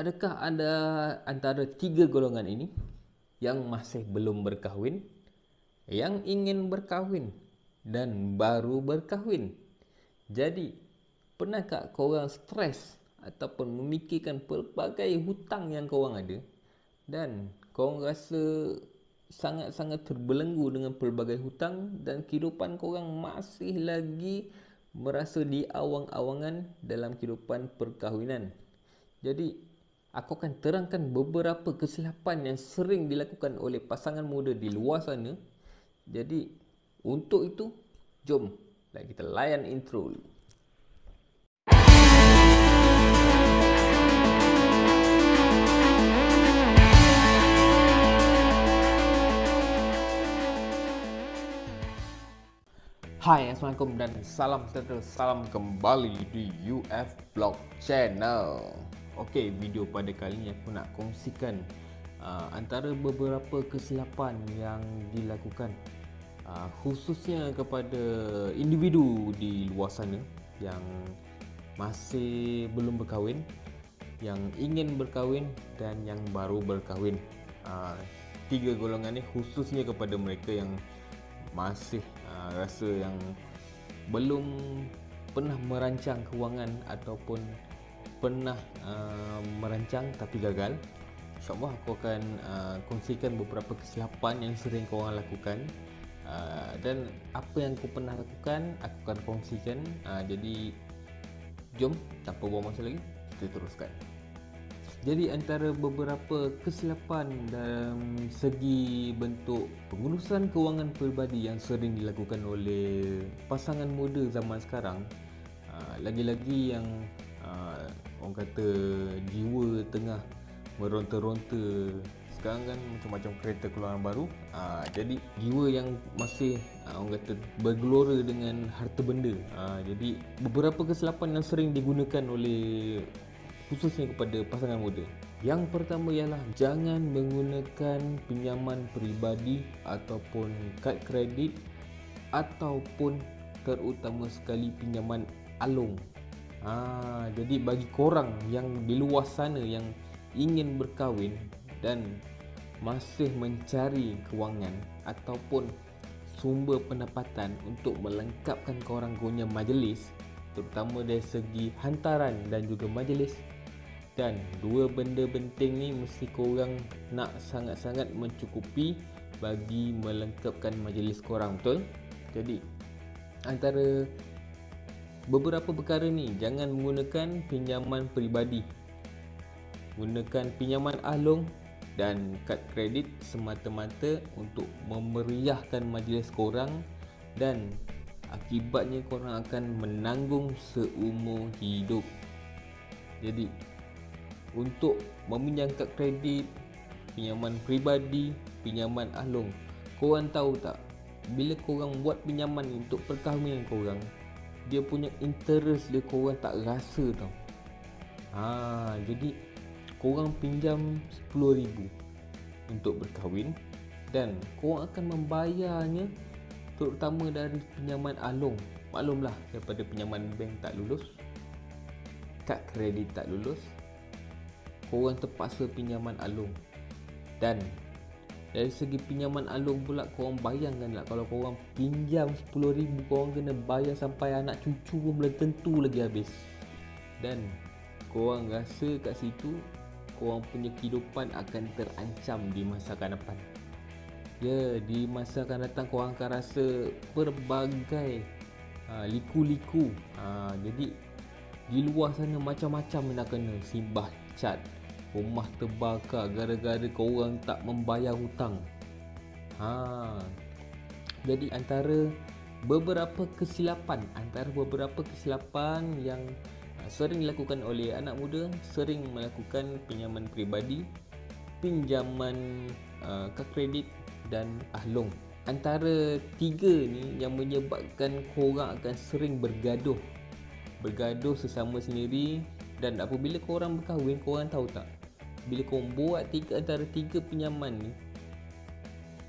Adakah ada antara tiga golongan ini yang masih belum berkahwin, yang ingin berkahwin, dan baru berkahwin? Jadi, pernahkah korang stres ataupun memikirkan pelbagai hutang yang korang ada dan korang rasa sangat-sangat terbelenggu dengan pelbagai hutang dan kehidupan korang masih lagi merasa di awang-awangan dalam kehidupan perkahwinan? Jadi, aku akan terangkan beberapa kesilapan yang sering dilakukan oleh pasangan muda di luar sana. Jadi, untuk itu, jom kita layan intro dulu. Hai, Assalamualaikum dan salam sejahtera. Salam kembali di UF Blog Channel. Okey, video pada kali ini aku nak kongsikan antara beberapa kesilapan yang dilakukan khususnya kepada individu di luar sana yang masih belum berkahwin, yang ingin berkahwin dan yang baru berkahwin. Tiga golongan ni khususnya kepada mereka yang masih rasa yang belum pernah merancang kewangan ataupun pernah merancang tapi gagal. InsyaAllah aku akan kongsikan beberapa kesilapan yang sering korang lakukan, dan apa yang aku pernah lakukan aku akan kongsikan. Jadi jom tanpa buang masa lagi, kita teruskan. Jadi antara beberapa kesilapan dalam segi bentuk pengurusan kewangan peribadi yang sering dilakukan oleh pasangan muda zaman sekarang, lagi-lagi yang orang kata jiwa tengah meronta-ronta. Sekarang kan macam-macam kereta keluaran baru, jadi jiwa yang masih orang kata bergelora dengan harta benda. Jadi beberapa kesilapan yang sering digunakan oleh khususnya kepada pasangan muda. Yang pertama ialah jangan menggunakan pinjaman peribadi ataupun kad kredit ataupun terutama sekali pinjaman alung. Jadi bagi korang yang di luar sana yang ingin berkahwin dan masih mencari kewangan ataupun sumber pendapatan untuk melengkapkan korang punya majlis, terutama dari segi hantaran dan juga majlis. Dan dua benda penting ni mesti korang nak sangat-sangat mencukupi bagi melengkapkan majlis korang, betul? Jadi antara beberapa perkara ni, jangan menggunakan pinjaman peribadi, gunakan pinjaman alung dan kad kredit semata-mata untuk memeriahkan majlis korang, dan akibatnya korang akan menanggung seumur hidup. Jadi untuk meminjam kad kredit, pinjaman peribadi, pinjaman alung, korang tahu tak, bila korang buat pinjaman untuk perkahwinan korang, dia punya interest dia korang tak rasa tau. Jadi korang pinjam 10,000 untuk berkahwin dan korang akan membayarnya terutama dari pinjaman alung. Maklumlah, daripada pinjaman bank tak lulus, kad kredit tak lulus, korang terpaksa pinjaman alung. Dan dari segi pinjaman alung pula, korang bayangkanlah kalau korang pinjam 10,000, korang kena bayar sampai anak cucu pun belum tentu lagi habis. Dan korang rasa kat situ korang punya kehidupan akan terancam di masa akan depan. Ya, di masa akan datang korang akan rasa berbagai liku-liku. Jadi di luar sana macam-macam nak kena, simbah cat, rumah terbakar gara-gara korang tak membayar hutang. Jadi antara beberapa kesilapan yang sering dilakukan oleh anak muda, sering melakukan pinjaman peribadi, pinjaman kad kredit dan ahlong. Antara tiga ni yang menyebabkan korang akan sering bergaduh sesama sendiri. Dan apabila korang berkahwin, korang tahu tak, bila korang buat antara tiga pinjaman ni,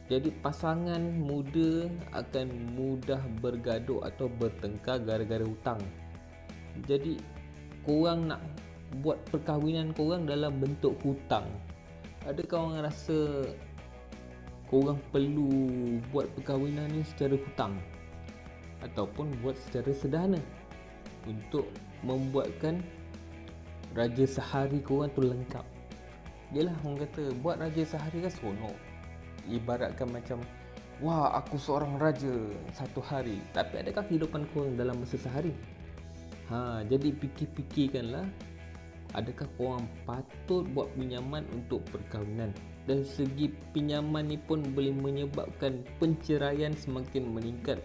jadi pasangan muda akan mudah bergaduh atau bertengkar gara-gara hutang. Jadi korang nak buat perkahwinan korang dalam bentuk hutang? Adakah orang rasa korang perlu buat perkahwinan ni secara hutang ataupun buat secara sederhana untuk membuatkan raja sehari korang tu lengkap? Yelah, orang kata buat raja sehari kan seronok, ibaratkan macam wah aku seorang raja satu hari. Tapi adakah kehidupan korang dalam masa sehari? Jadi fikir-fikirkanlah, adakah korang patut buat pinjaman untuk perkahwinan? Dari segi pinjaman ni pun boleh menyebabkan penceraian semakin meningkat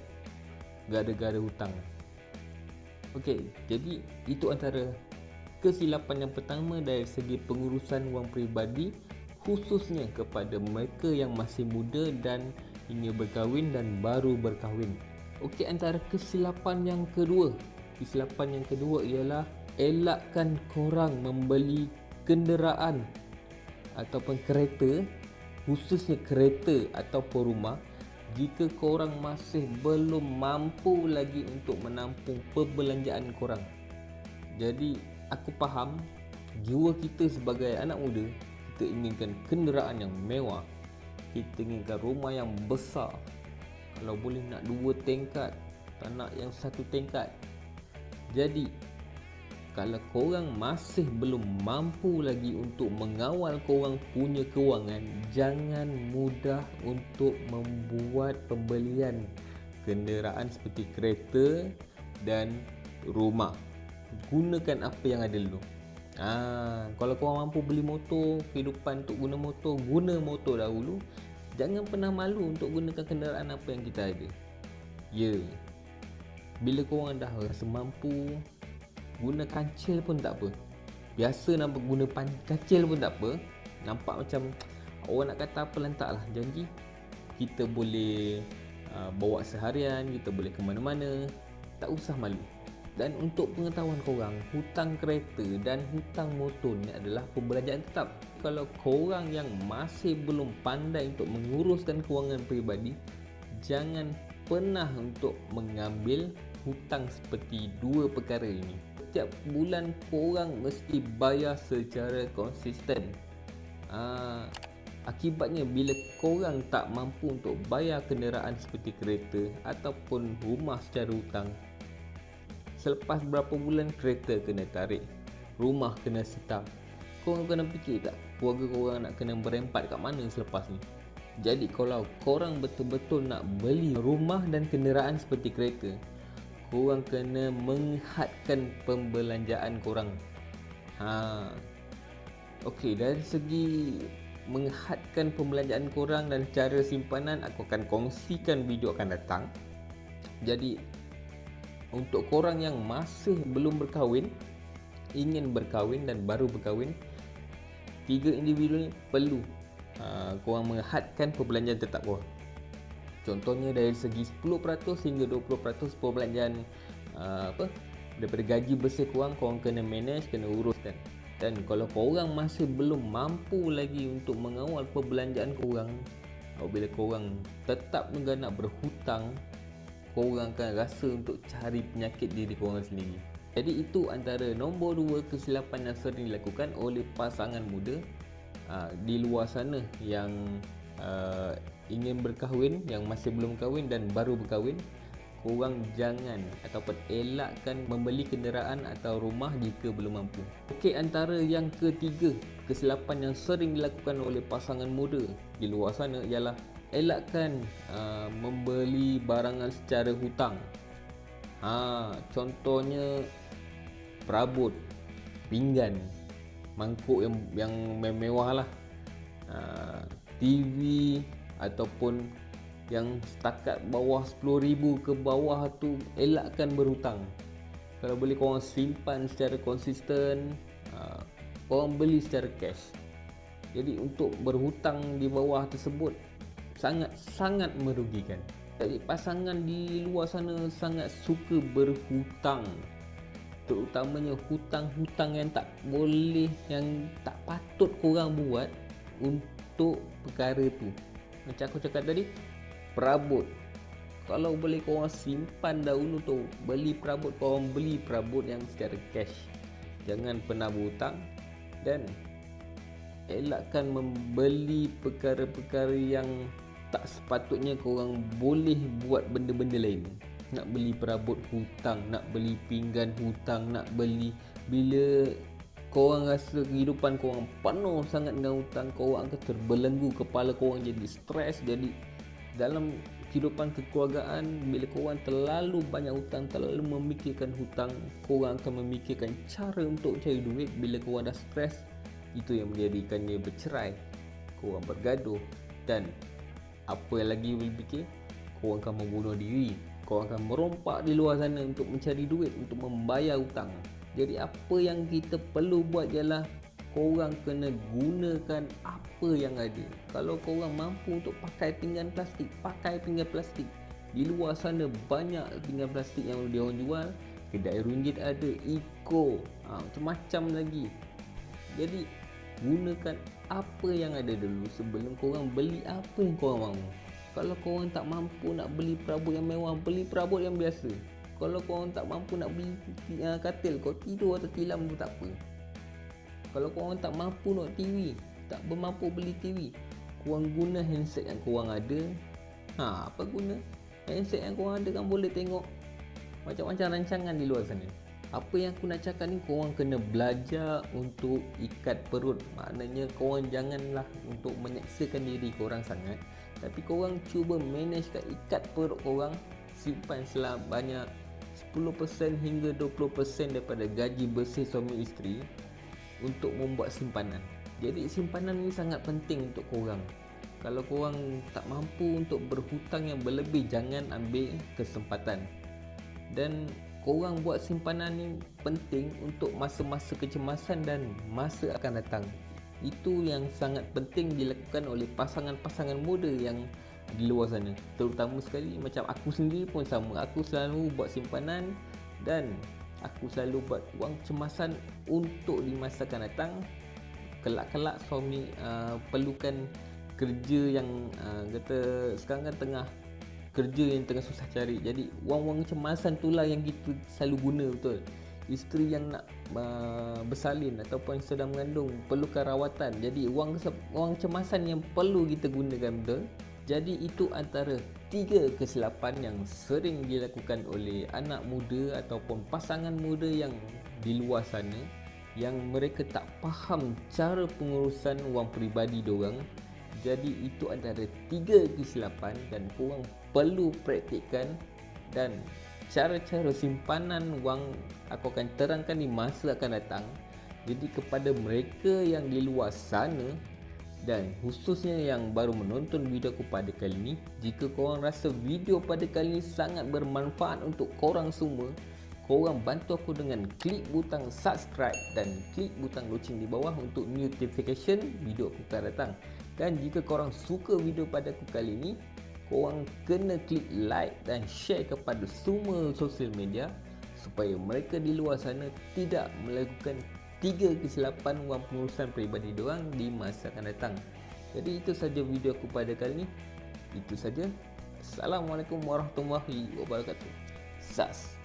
gara-gara hutang. Okey, jadi itu antara kesilapan yang pertama dari segi pengurusan wang peribadi, khususnya kepada mereka yang masih muda dan ingin berkahwin dan baru berkahwin. Okey, antara kesilapan yang kedua ialah elakkan korang membeli kenderaan ataupun kereta, khususnya kereta ataupun rumah, jika korang masih belum mampu lagi untuk menampung perbelanjaan korang. Jadi aku faham jiwa kita sebagai anak muda, kita inginkan kenderaan yang mewah, kita inginkan rumah yang besar, kalau boleh nak 2 tingkat, tak nak yang 1 tingkat. Jadi kalau korang masih belum mampu lagi untuk mengawal korang punya kewangan, jangan mudah untuk membuat pembelian kenderaan seperti kereta dan rumah. Gunakan apa yang ada dulu. Kalau korang mampu beli motor, kehidupan untuk guna motor dahulu. Jangan pernah malu untuk gunakan kenderaan apa yang kita ada. Bila korang dah rasa mampu, guna kancil pun tak apa. Biasa nampak guna kancil pun tak apa. Nampak macam orang nak kata apa lantaklah. Janji kita boleh bawa seharian, kita boleh ke mana-mana, tak usah malu. Dan untuk pengetahuan korang, hutang kereta dan hutang motor ni adalah pembelanjaan tetap. Kalau korang yang masih belum pandai untuk menguruskan kewangan peribadi, jangan pernah untuk mengambil hutang seperti 2 perkara ini. Setiap bulan korang mesti bayar secara konsisten. Akibatnya bila korang tak mampu untuk bayar kenderaan seperti kereta ataupun rumah secara hutang, selepas berapa bulan kereta kena tarik, rumah kena setam. Korang kena fikir tak, keluarga korang nak kena berempat kat mana selepas ni? Jadi kalau korang betul-betul nak beli rumah dan kenderaan seperti kereta, korang kena menghadkan pembelanjaan korang. Okey, dari segi menghadkan pembelanjaan korang dan cara simpanan, aku akan kongsikan video akan datang. Jadi untuk korang yang masih belum berkahwin, ingin berkahwin dan baru berkahwin, 3 individu ni perlu korang menghadkan perbelanjaan tetap korang. Contohnya dari segi 10% hingga 20% perbelanjaan daripada gaji bersih korang kena manage, kena uruskan. Dan kalau korang masih belum mampu lagi untuk mengawal perbelanjaan korang, apabila korang tetap juga nak berhutang, korang akan rasa untuk cari penyakit diri korang sendiri. Jadi itu antara nombor 2 kesilapan yang sering dilakukan oleh pasangan muda di luar sana yang ingin berkahwin, yang masih belum kahwin dan baru berkahwin. Korang jangan ataupun elakkan membeli kenderaan atau rumah jika belum mampu. Okey, antara yang ketiga kesilapan yang sering dilakukan oleh pasangan muda di luar sana ialah elakkan membeli barangan secara hutang. Contohnya perabot, pinggan, mangkuk yang mewah lah, TV ataupun yang setakat bawah 10,000 ke bawah tu, elakkan berhutang. Kalau boleh korang simpan secara konsisten, korang beli secara cash. Jadi untuk berhutang di bawah tersebut sangat merugikan. Jadi pasangan di luar sana sangat suka berhutang, terutamanya hutang-hutang yang tak boleh, yang tak patut korang buat untuk perkara tu. Macam aku cakap tadi, perabot, kalau boleh korang simpan dahulu tu, beli perabot, korang beli perabot yang secara cash. jangan pernah berhutang, dan elakkan membeli perkara-perkara yang tak sepatutnya korang boleh buat benda-benda lain. Nak beli perabot hutang, nak beli pinggan hutang, nak beli, bila korang rasa kehidupan korang penuh sangat dengan hutang, korang akan terbelenggu, kepala korang jadi stres. Jadi dalam kehidupan kekeluargaan, bila korang terlalu banyak hutang, terlalu memikirkan hutang, korang akan memikirkan cara untuk cari duit. Bila korang dah stres, itu yang menjadikannya bercerai, korang bergaduh, dan apa yang lagi boleh fikir, korang akan membunuh diri, korang akan merompak di luar sana untuk mencari duit, untuk membayar hutang. Jadi apa yang kita perlu buat ialah korang kena gunakan apa yang ada. Kalau korang mampu untuk pakai pinggan plastik, pakai pinggan plastik. Di luar sana banyak pinggan plastik yang diorang jual. Kedai ringgit ada, Eco, macam-macam lagi. Jadi gunakan apa yang ada dulu sebelum korang beli apa yang korang mahu. Kalau korang tak mampu nak beli perabot yang mewah, beli perabot yang biasa. Kalau korang tak mampu nak beli katil, kau tidur atau tilam pun tak apa. Kalau korang tak mampu nak TV, tak bermampu beli TV, korang guna handset yang korang ada. Apa guna? Handset yang korang ada kan boleh tengok macam-macam rancangan di luar sana. Apa yang aku nak cakap ni, korang kena belajar untuk ikat perut. Maknanya korang janganlah untuk menyeksakan diri korang sangat, tapi korang cuba managekan, ikat perut korang. Simpan banyak 10% hingga 20% daripada gaji bersih suami isteri untuk membuat simpanan. Jadi simpanan ni sangat penting untuk korang. Kalau korang tak mampu untuk berhutang yang berlebih, jangan ambil kesempatan. Dan korang buat simpanan ni penting untuk masa-masa kecemasan dan masa akan datang. Itu yang sangat penting dilakukan oleh pasangan-pasangan muda yang di luar sana. Terutama sekali macam aku sendiri pun sama. Aku selalu buat simpanan dan aku selalu buat wang cemasan untuk di masa akan datang. Kelak-kelak suami perlukan kerja yang kata sekarang kan tengah kerja yang tengah susah cari. Jadi wang-wang cemasan itulah yang kita selalu guna, betul. Isteri yang nak bersalin ataupun sedang mengandung perlukan rawatan. Jadi wang cemasan yang perlu kita gunakan, betul. Jadi itu antara 3 kesilapan yang sering dilakukan oleh anak muda ataupun pasangan muda yang di luar sana, yang mereka tak faham cara pengurusan wang peribadi diorang. Jadi itu antara 3 kesilapan dan korang perlu praktikkan. Dan cara-cara simpanan wang aku akan terangkan di masa akan datang. Jadi kepada mereka yang di luar sana dan khususnya yang baru menonton video aku pada kali ini, jika korang rasa video pada kali ini sangat bermanfaat untuk korang semua, korang bantu aku dengan klik butang subscribe dan klik butang loceng di bawah untuk notification video aku akan datang. Dan jika korang suka video pada aku kali ini, korang kena klik like dan share kepada semua sosial media supaya mereka di luar sana tidak melakukan 3 kesilapan wang pengurusan peribadi diorang di masa akan datang. Jadi itu saja video aku pada kali ini. Itu saja. Assalamualaikum warahmatullahi wabarakatuh. Sas.